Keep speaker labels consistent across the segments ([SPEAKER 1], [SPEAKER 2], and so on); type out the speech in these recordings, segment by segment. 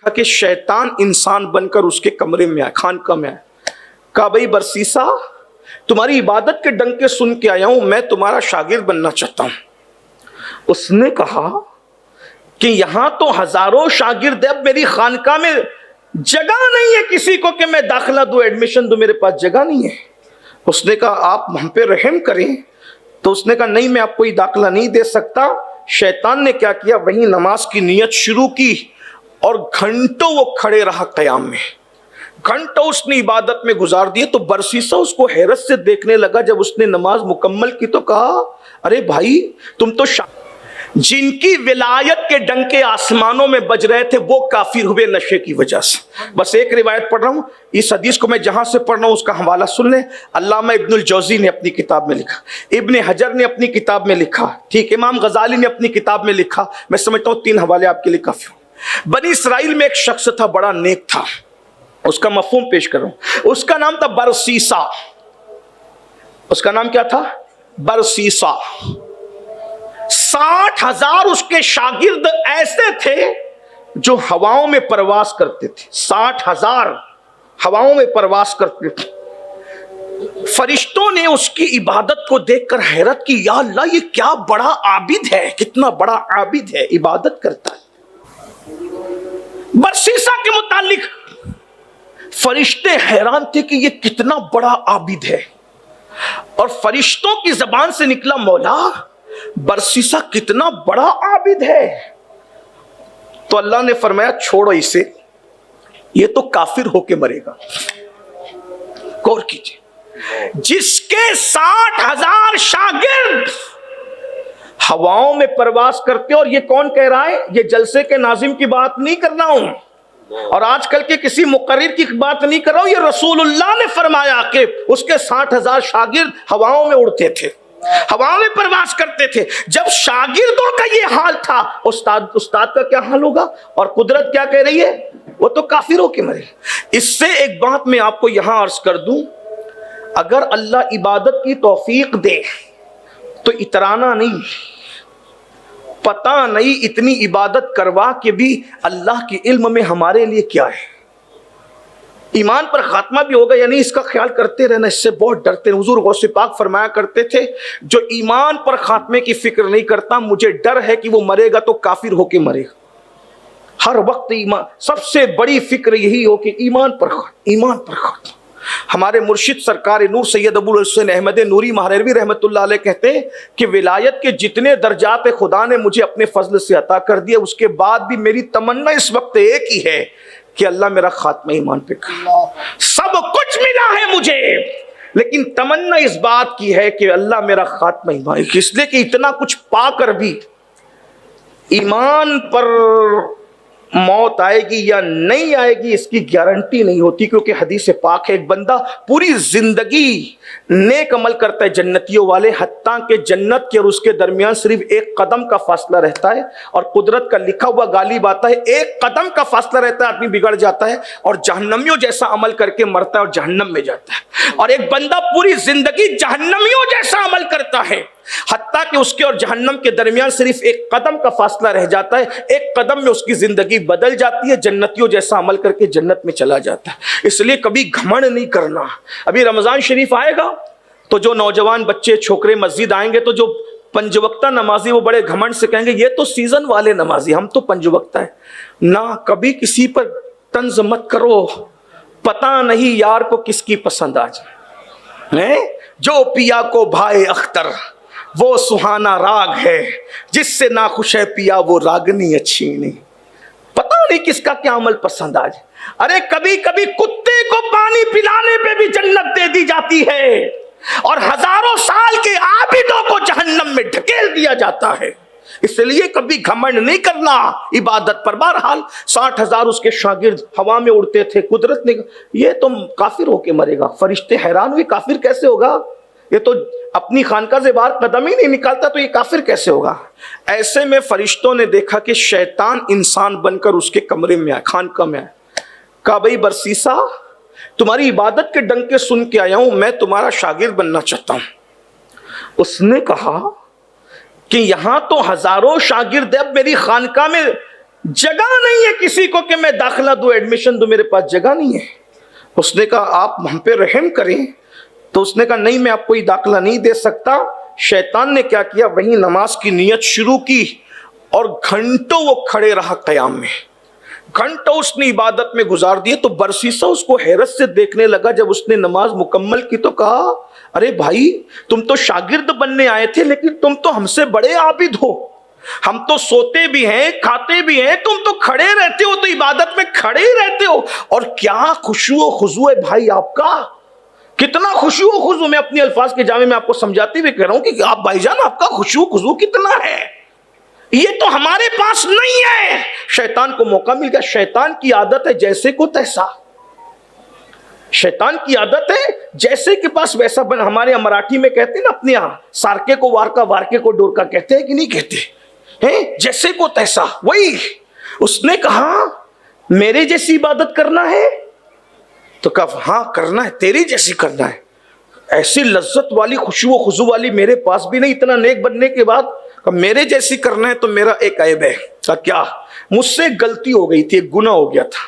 [SPEAKER 1] کہ شیطان انسان بن کر اس کے کمرے میں آئے، خانقاہ میں آئے، کہا بھائی برسیسا تمہاری عبادت کے ڈنکے سن کے آیا ہوں، میں تمہارا شاگرد بننا چاہتا ہوں۔ اس نے کہا کہ یہاں تو ہزاروں شاگرد ہیں، اب میری خانقاہ میں جگہ نہیں ہے کسی کو کہ میں داخلہ دوں، ایڈمیشن دوں، میرے پاس جگہ نہیں ہے۔ اس نے کہا آپ ہم پہ رحم کریں۔ تو اس نے کہا نہیں میں آپ کو یہ داخلہ نہیں دے سکتا۔ شیطان نے کیا کیا، وہیں نماز کی نیت شروع کی اور گھنٹوں وہ کھڑے رہا قیام میں، گھنٹوں اس نے عبادت میں گزار دیے۔ تو برسیسا اس کو حیرت سے دیکھنے لگا۔ جب اس نے نماز مکمل کی تو کہا ارے بھائی تم تو جن کی ولایت کے ڈنکے آسمانوں میں بج رہے تھے وہ کافر ہوئے نشے کی وجہ سے۔ بس ایک روایت پڑھ رہا ہوں، اس حدیث کو میں جہاں سے پڑھ رہا ہوں اس کا حوالہ سن لیں۔ علامہ ابن الجوزی نے اپنی کتاب میں لکھا، ابن حجر نے اپنی کتاب میں لکھا، ٹھیک، امام غزالی نے اپنی کتاب میں لکھا۔ میں سمجھتا ہوں 3 حوالے آپ کے لیے کافی ہوں۔ بنی اسرائیل میں ایک شخص تھا، بڑا نیک تھا، اس کا مفہوم پیش کر رہا ہوں۔ اس کا نام تھا برسیسا۔ اس کا نام کیا تھا؟ برسیسا۔ 60,000 اس کے شاگرد ایسے تھے جو ہواؤں میں پرواز کرتے تھے، 60,000 ہواؤں میں پرواز کرتے تھے۔ فرشتوں نے اس کی عبادت کو دیکھ کر حیرت کی، یا اللہ یہ کیا بڑا عابد ہے، کتنا بڑا عابد ہے، عبادت کرتا ہے۔ برسیسا کے متعلق فرشتے حیران تھے کہ یہ کتنا بڑا عابد ہے، اور فرشتوں کی زبان سے نکلا مولا برسیسا کتنا بڑا عابد ہے۔ تو اللہ نے فرمایا چھوڑو اسے، یہ تو کافر ہو کے مرے گا۔ غور کیجئے، جس کے 60,000 شاگرد ہواؤں میں پرواز کرتے، اور یہ کون کہہ رہا ہے؟ یہ جلسے کے ناظم کی بات نہیں کر رہا ہوں، اور آج کل کے کسی مقرر کی بات نہیں کر رہا ہوں، یہ رسول اللہ نے فرمایا کہ اس کے 60,000 شاگرد ہواؤں میں اڑتے تھے، ہواؤں میں پرواز کرتے تھے۔ جب شاگردوں کا یہ حال تھا، استاد کا کیا حال ہوگا؟ اور قدرت کیا کہہ رہی ہے؟ وہ تو کافر ہو کے مرے۔ اس سے ایک بات میں آپ کو یہاں عرض کر دوں، اگر اللہ عبادت کی توفیق دے تو اترانا نہیں، پتہ نہیں اتنی عبادت کروا کے بھی اللہ کے علم میں ہمارے لیے کیا ہے، ایمان پر خاتمہ بھی ہوگا یا نہیں، اس کا خیال کرتے رہنا، اس سے بہت ڈرتے ہیں۔ حضور غوث پاک فرمایا کرتے تھے جو ایمان پر خاتمے کی فکر نہیں کرتا، مجھے ڈر ہے کہ وہ مرے گا تو کافر ہو کے مرے گا۔ ہر وقت ایمان، سب سے بڑی فکر یہی ہو کہ ایمان پر خاتمہ۔ ہمارے مرشد سرکار نور سید ابو الحسین احمد نوری مہروی رحمت اللہ علیہ کہتے ہیں کہ ولایت کے جتنے درجات خدا نے مجھے اپنے فضل سے عطا کر دیا، اس کے بعد بھی میری تمنا اس وقت ایک ہی ہے کہ اللہ میرا خاتمہ ایمان پہ کر۔ سب کچھ ملا ہے مجھے، لیکن تمنا اس بات کی ہے کہ اللہ میرا خاتمہ ایمان، اس لیے کہ اتنا کچھ پا کر بھی ایمان پر موت آئے گی یا نہیں آئے گی اس کی گارنٹی نہیں ہوتی، کیونکہ حدیث پاک ہے ایک بندہ پوری زندگی نیک عمل کرتا ہے جنتیوں والے، حتیٰ کہ جنت کے اور اس کے درمیان صرف ایک قدم کا فاصلہ رہتا ہے، اور قدرت کا لکھا ہوا غالب آتا ہے، ایک قدم کا فاصلہ رہتا ہے، آدمی بگڑ جاتا ہے اور جہنمیوں جیسا عمل کر کے مرتا ہے اور جہنم میں جاتا ہے۔ اور ایک بندہ پوری زندگی جہنمیوں جیسا عمل کرتا ہے، حتیٰ کہ اس کے اور جہنم کے درمیان صرف ایک قدم کا فاصلہ رہ جاتا ہے، ایک قدم میں اس کی زندگی بدل جاتی ہے، جنتیوں جیسا عمل کر کے جنت میں چلا جاتا ہے۔ اس لیے کبھی گھمنڈ نہیں کرنا۔ ابھی رمضان شریف آئے گا تو جو نوجوان بچے چھوکرے مسجد آئیں گے تو جو 5 وقتہ نمازی وہ بڑے گھمنڈ سے کہیں گے یہ تو سیزن والے نمازی، ہم تو 5 وقتہ ہیں۔ نہ کبھی کسی پر طنز مت کرو، پتہ نہیں یار کو کس کی پسند آ جائے۔ جو پیا کو بھائے اختر وہ سہانا راگ ہے، جس سے ناخوش ہے پیا وہ راگنی اچھی نہیں۔ پتہ نہیں کس کا کیا عمل پسند آ جائے۔ ارے کبھی کبھی کتے کو پانی پلانے پہ بھی جنت دے دی جاتی ہے، اور ہزاروں سال کے عابدوں کو جہنم میں ڈھکیل دیا جاتا ہے۔ اس لیے کبھی گھمنڈ نہیں کرنا عبادت پر۔ بہرحال 60,000 اس کے شاگرد ہوا میں اڑتے تھے، قدرت نے یہ تو کافر ہو کے مرے گا۔ فرشتے حیران ہوئے کافر کیسے ہوگا، یہ تو اپنی خانقاہ سے باہر قدم ہی نہیں نکالتا، تو یہ کافر کیسے ہوگا۔ ایسے میں فرشتوں نے دیکھا کہ شیطان انسان بن کر اس کے کمرے میں آئے، خانقاہ میں آئے، کہا بھئی برسیسا تمہاری عبادت کے ڈنکے سن کے آیا ہوں، میں تمہارا شاگرد بننا چاہتا ہوں۔ اس نے کہا کہ یہاں تو ہزاروں شاگرد ہیں، اب میری خانقاہ میں جگہ نہیں ہے کسی کو کہ میں داخلہ دوں، ایڈمیشن دوں، میرے پاس جگہ نہیں ہے۔ اس نے کہا آپ ہم پہ رحم کریں، تو اس نے کہا نہیں میں آپ کو یہ داخلہ نہیں دے سکتا۔ شیطان نے کیا کیا، وہیں نماز کی نیت شروع کی اور گھنٹوں وہ کھڑے رہا قیام میں، گھنٹوں اس نے عبادت میں گزار دیے۔ تو برسیسا اس کو حیرت سے دیکھنے لگا۔ جب اس نے نماز مکمل کی تو کہا ارے بھائی تم تو شاگرد بننے آئے تھے، لیکن تم تو ہم سے بڑے عابد ہو، ہم تو سوتے بھی ہیں کھاتے بھی ہیں، تم تو کھڑے رہتے ہو، تو عبادت میں کھڑے ہی رہتے ہو، اور کیا خشوع و خضوع ہے بھائی آپ کا، کتنا خشوع و خضوع۔ میں اپنے الفاظ کے جامع میں آپ کو سمجھاتے ہوئے کہہ رہا ہوں کہ آپ بھائی جان آپ کا خشوع و خضوع کتنا ہے، یہ تو ہمارے پاس نہیں ہے۔ شیطان کو موقع مل گیا۔ شیطان کی عادت ہے جیسے کو تیسا، شیطان کی عادت ہے جیسے کے پاس ویسا بن۔ ہمارے یہاں مراٹھی میں کہتے ہیں نا اپنے یہاں، سارکے کو وارکا، وارکے کو ڈورکا، کہتے ہیں کہ نہیں کہتے ہیں؟ جیسے کو تیسا، وہی اس نے کہا میرے جیسی عبادت کرنا ہے، تو کہا ہاں کرنا ہے، تیری جیسی کرنا ہے۔ ایسی لذت والی خشوع و خضوع والی میرے پاس بھی نہیں، اتنا نیک بننے کے بعد میرے جیسی کرنا ہے تو میرا ایک عیب ہے۔ کیا؟ مجھ سے غلطی ہو گئی تھی، ایک گناہ ہو گیا تھا۔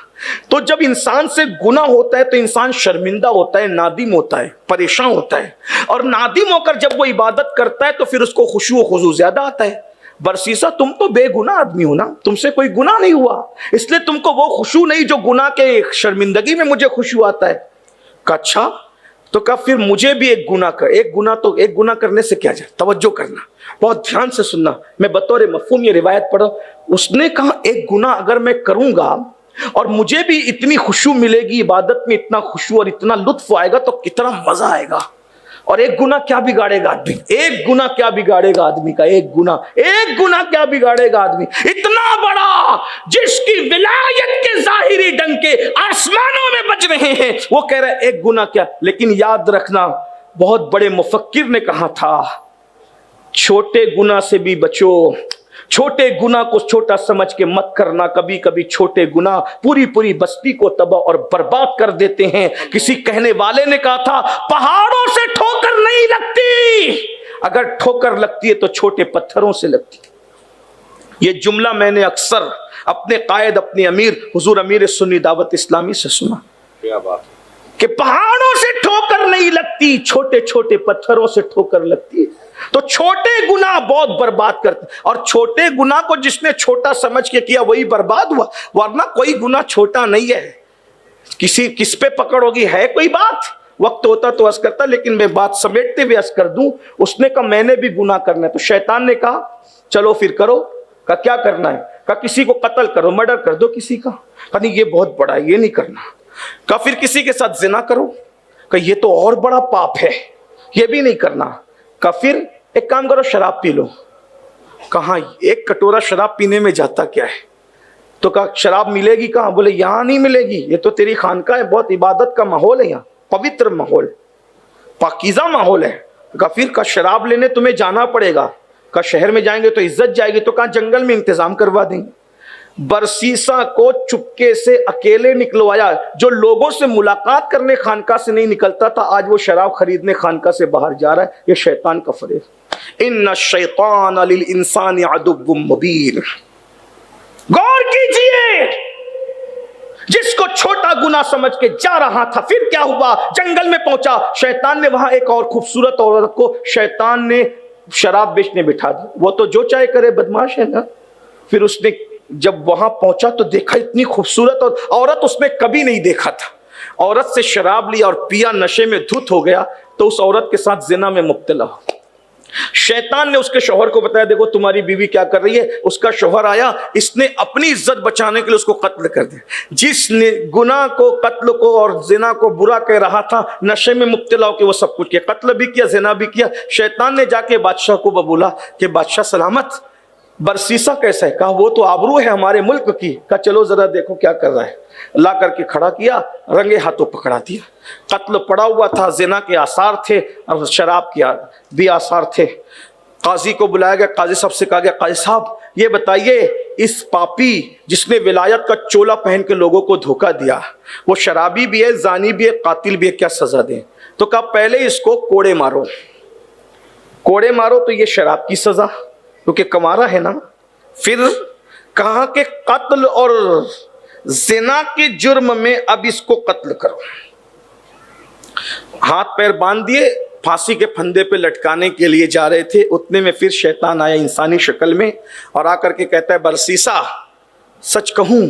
[SPEAKER 1] تو جب انسان سے گناہ ہوتا ہے تو انسان شرمندہ ہوتا ہے، نادم ہوتا ہے، پریشان ہوتا ہے، اور نادم ہو کر جب وہ عبادت کرتا ہے تو پھر اس کو خشوع و خضوع زیادہ آتا ہے۔ برسیسا تم تو بے گناہ آدمی ہو نا، تم سے کوئی گناہ نہیں ہوا، اس لیے تم کو وہ خشوع نہیں جو گناہ کے شرمندگی میں مجھے خشوع آتا ہے۔ کہا اچھا، تو کہا پھر مجھے بھی ایک گناہ کر، ایک گناہ کرنے سے کیا جائے، توجہ کرنا، بہت دھیان سے سننا، میں بطور مفہوم یہ روایت پڑھا۔ اس نے کہا ایک گناہ اگر میں کروں گا اور مجھے بھی اتنی خشوع ملے گی، عبادت میں اتنا خشوع اور اتنا لطف آئے گا تو کتنا مزہ آئے گا۔ اور ایک گناہ کیا بگاڑے گا آدمی، ایک گناہ کیا بگاڑے گا آدمی کا، ایک گناہ کیا بگاڑے گا آدمی اتنا بڑا، جس کی ولایت کے ظاہری ڈنکے آسمانوں میں بج رہے ہیں، وہ کہہ رہے ایک گناہ کیا۔ لیکن یاد رکھنا، بہت بڑے مفکر نے کہا تھا چھوٹے گناہ سے بھی بچو، چھوٹے گناہ کو چھوٹا سمجھ کے مت کرنا، کبھی کبھی چھوٹے گناہ پوری بستی کو تباہ اور برباد کر دیتے ہیں۔ کسی کہنے والے نے کہا تھا پہاڑوں سے ٹھوکر نہیں لگتی، اگر ٹھوکر لگتی ہے تو چھوٹے پتھروں سے لگتی۔ یہ جملہ میں نے اکثر اپنے قائد، اپنے امیر حضور امیر سنی دعوت اسلامی سے سنا،
[SPEAKER 2] کیا بات،
[SPEAKER 1] کہ پہاڑوں سے ٹھوکر نہیں لگتی، چھوٹے چھوٹے پتھروں سے ٹھوکر لگتی ہے۔ تو چھوٹے گناہ بہت برباد کرتے، اور چھوٹے گناہ کو جس نے چھوٹا سمجھ کے کیا وہی برباد ہوا، ورنہ کوئی گناہ چھوٹا نہیں ہے۔ کس پہ پکڑ ہوگی، ہے کوئی بات، وقت ہوتا تو عرض کرتا، لیکن میں بات سمیٹتے ہوئے عرض کر دوں۔ اس نے کہا میں نے بھی گناہ کرنا ہے، تو شیطان نے کہا چلو پھر کرو۔ کہا کیا کرنا ہے؟ کہا کسی کو قتل کرو، مرڈر کر دو کسی کا۔ کہا نہیں یہ بہت بڑا ہے، یہ نہیں کرنا۔ کہا پھر کسی کے ساتھ زنا کرو۔ کہا یہ تو اور بڑا پاپ ہے، یہ بھی نہیں کرنا۔ کہا پھر ایک کام کرو، شراب پی لو۔ کہاں ایک کٹورا شراب پینے میں جاتا کیا ہے؟ تو کہا شراب ملے گی کہاں؟ بولے یہاں نہیں ملے گی، یہ تو تیری خانقاہ ہے، بہت عبادت کا ماحول ہے، یہاں پوتر ماحول، پاکیزہ ماحول ہے۔ کہا پھر کہا شراب لینے تمہیں جانا پڑے گا۔ کہا شہر میں جائیں گے تو عزت جائے گی، تو کہا جنگل میں انتظام کروا دیں گے۔ برسیسا کو چپکے سے اکیلے نکلوایا، جو لوگوں سے ملاقات کرنے خانقاہ سے نہیں نکلتا تھا، آج وہ شراب خریدنے خانقاہ سے باہر جا رہا ہے۔ یہ شیطان کا فریب۔ ان الشیطان للانسان عدو مبین۔ غور کیجئے، جس کو چھوٹا گناہ سمجھ کے جا رہا تھا، پھر کیا ہوا؟ جنگل میں پہنچا، شیطان نے وہاں ایک اور خوبصورت عورت کو شیطان نے شراب بیچنے بٹھا دی۔ وہ تو جو چاہے کرے، بدماش ہے نا۔ پھر اس نے جب وہاں پہنچا تو دیکھا اتنی خوبصورت اور عورت اس میں کبھی نہیں دیکھا تھا۔ عورت سے شراب لیا اور پیا، نشے میں دھت ہو گیا، تو اس عورت کے ساتھ زنا میں مبتلا ہو۔ شیطان نے اس کے شوہر کو بتایا دیکھو تمہاری بیوی کیا کر رہی ہے۔ اس کا شوہر آیا، اس نے اپنی عزت بچانے کے لیے اس کو قتل کر دیا۔ جس نے گناہ کو، قتل کو اور زنا کو برا کہہ رہا تھا، نشے میں مبتلا ہو کے وہ سب کچھ کیا، قتل بھی کیا، زنا بھی کیا۔ شیطان نے جا کے بادشاہ کو بولا کہ بادشاہ سلامت، برسیسا کیسا ہے؟ کہا وہ تو آبرو ہے ہمارے ملک کی۔ کہا چلو ذرا دیکھو کیا کر رہا ہے۔ لا کر کے کھڑا کیا، رنگے ہاتھوں پکڑا دیا۔ قتل پڑا ہوا تھا، زنا کے آثار تھے اور شراب کے بھی آثار تھے۔ قاضی کو بلایا گیا، قاضی صاحب سے کہا گیا قاضی صاحب یہ بتائیے، اس پاپی جس نے ولایت کا چولا پہن کے لوگوں کو دھوکہ دیا، وہ شرابی بھی ہے، زانی بھی ہے، قاتل بھی ہے، کیا سزا دیں؟ تو کہا پہلے اس کو کوڑے مارو، کوڑے مارو تو یہ شراب کی سزا کیونکہ کمارا ہے نا، پھر کہا کہ قتل اور زنا کے جرم میں اب اس کو قتل کرو. ہاتھ پیر باندھ دیے, پھانسی کے پھندے پہ لٹکانے کے لیے جا رہے تھے. اتنے میں پھر شیطان آیا انسانی شکل میں اور آ کر کے کہتا ہے برسیسا سچ کہوں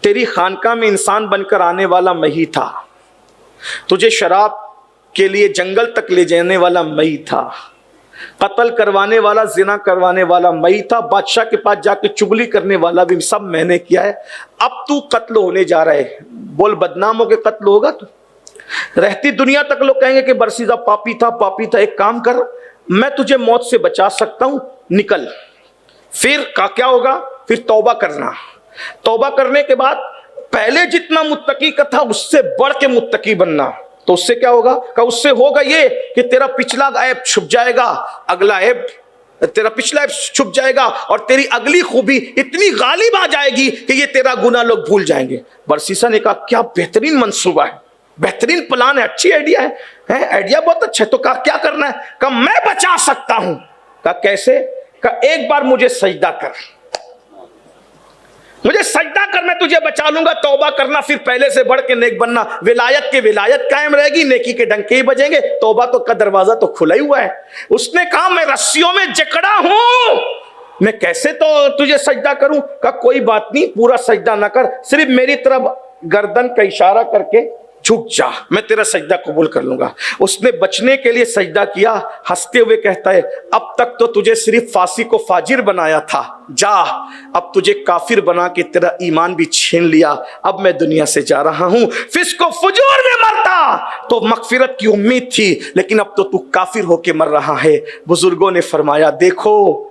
[SPEAKER 1] تیری خانقاہ میں انسان بن کر آنے والا میں ہی تھا, تجھے شراب کے لیے جنگل تک لے جانے والا میں ہی تھا, قتل کروانے والا زنا کروانے والا میں ہی تھا, بادشاہ کے پاس جا کے چگلی کرنے والا بھی سب میں نے کیا ہے. اب تو قتل ہونے جا رہا ہے, بول بدنام ہو کے قتل ہوگا تو. رہتی دنیا تک لوگ کہیں گے کہ برسیزہ پاپی تھا پاپی تھا. ایک کام کر, میں تجھے موت سے بچا سکتا ہوں, نکل. پھر کیا ہوگا, پھر توبہ کرنا. توبہ کرنے کے بعد پہلے جتنا متقی کا تھا اس سے بڑھ کے متقی بننا. تو اس سے کیا ہوگا, کہ اس سے ہوگا یہ کہ تیرا پچھلا عیب چھپ جائے گا, اگلا عیب تیرا پچھلا عیب چھپ جائے گا, اور تیری اگلی خوبی اتنی غالب آ جائے گی کہ یہ تیرا گناہ لوگ بھول جائیں گے. برسیسا نے کہا کیا بہترین منصوبہ ہے, بہترین پلان ہے, اچھی آئیڈیا ہے, آئیڈیا بہت اچھا ہے. تو کہا کیا کرنا ہے, کہا میں بچا سکتا ہوں. کہا کیسے, کہا ایک بار مجھے سجدہ کر, مجھے سجدہ کر, میں تجھے بچا لوں گا. توبہ کرنا, پھر پہلے سے بڑھ کے نیک بننا. ولایت کے ولایت قائم رہے گی, نیکی کے ڈنکے ہی بجیں گے. توبہ تو کا دروازہ تو کھلا ہی ہوا ہے. اس نے کہا میں رسیوں میں جکڑا ہوں, میں کیسے تو تجھے سجدہ کروں. کہا کوئی بات نہیں, پورا سجدہ نہ کر, صرف میری طرف گردن کا اشارہ کر کے جھک جا, میں تیرا سجدہ قبول کر لوں گا. اس نے بچنے کے لیے سجدہ کیا, ہنستے ہوئے کہتا ہے اب تک تو تجھے صرف فاسق کو فاجر بنایا تھا, جا اب تجھے کافر بنا کے تیرا ایمان بھی چھین لیا, اب میں دنیا سے جا رہا ہوں. فسق و فجور میں مرتا تو مغفرت کی امید تھی, لیکن اب تو کافر ہو کے مر رہا ہے. بزرگوں نے فرمایا دیکھو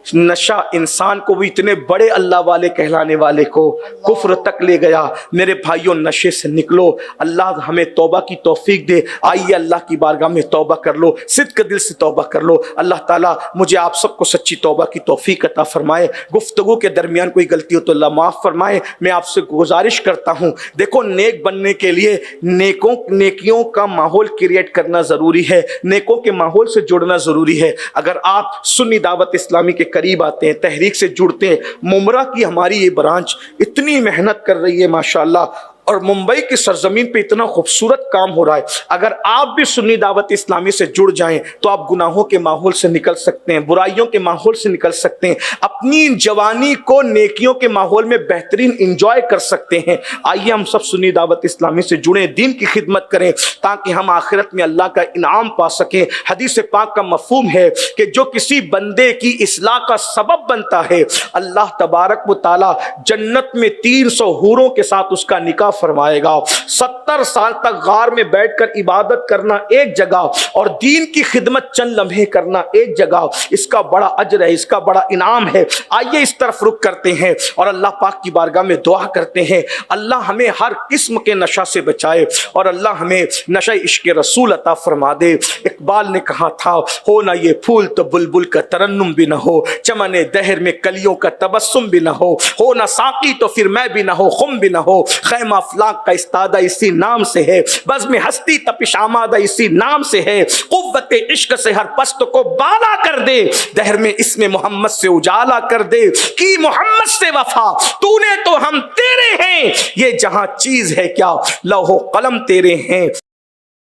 [SPEAKER 1] نشہ انسان کو بھی اتنے بڑے اللہ والے کہلانے والے کو کفر تک لے گیا. میرے بھائیوں نشے سے نکلو, اللہ ہمیں توبہ کی توفیق دے. آئیے اللہ کی بارگاہ میں توبہ کر لو, صدق دل سے توبہ کر لو. اللہ تعالیٰ مجھے آپ سب کو سچی توبہ کی توفیق عطا فرمائے. گفتگو کے درمیان کوئی غلطی ہو تو اللہ معاف فرمائے. میں آپ سے گزارش کرتا ہوں, دیکھو نیک بننے کے لیے نیکیوں کا ماحول کریٹ کرنا ضروری ہے, نیکوں کے ماحول سے جڑنا ضروری ہے. اگر آپ سنی دعوت اسلامی کے قریب آتے ہیں, تحریک سے جڑتے ہیں, ممرہ کی ہماری یہ برانچ اتنی محنت کر رہی ہے ماشاءاللہ, اور ممبئی کی سرزمین پہ اتنا خوبصورت کام ہو رہا ہے. اگر آپ بھی سنی دعوت اسلامی سے جڑ جائیں تو آپ گناہوں کے ماحول سے نکل سکتے ہیں, برائیوں کے ماحول سے نکل سکتے ہیں, اپنی جوانی کو نیکیوں کے ماحول میں بہترین انجوائے کر سکتے ہیں. آئیے ہم سب سنی دعوت اسلامی سے جڑیں, دین کی خدمت کریں تاکہ ہم آخرت میں اللہ کا انعام پا سکیں. حدیث پاک کا مفہوم ہے کہ جو کسی بندے کی اصلاح کا سبب بنتا ہے, اللہ تبارک و تعالی جنت میں 300 حوروں کے ساتھ اس کا نکاح فرمائے گا. 70 سال تک غار میں بیٹھ کر عبادت کرنا ایک جگہ, اور دین کی خدمت چند لمحے کرنا ایک جگہ, اس کا بڑا اجر ہے, اس کا بڑا انعام ہے. آئیے اس طرف رخ کرتے ہیں اور اللہ پاک کی بارگاہ میں دعا کرتے ہیں, اللہ ہمیں ہر قسم کے نشہ سے بچائے, اور اللہ ہمیں نشہ عشق رسول عطا فرما دے. اقبال نے کہا تھا, ہو نہ یہ پھول تو بلبل کا ترنم بھی نہ ہو, چمن دہر میں کلیوں کا تبسم بھی نہ ہو نہ ساقی تو پھر میں بھی نہ ہو, خم بھی نہ ہو, خیمہ افلاق کا استادہ اسی نام سے ہے, بزم ہستی تپش آمادہ اسی نام سے ہے, قوت عشق سے ہر پست کو بالا کر دے, دہر میں اسم محمد سے اجالا کر دے, کی محمد سے وفا تو نے تو ہم تیرے ہیں, یہ جہاں چیز ہے کیا لوح و قلم تیرے ہیں.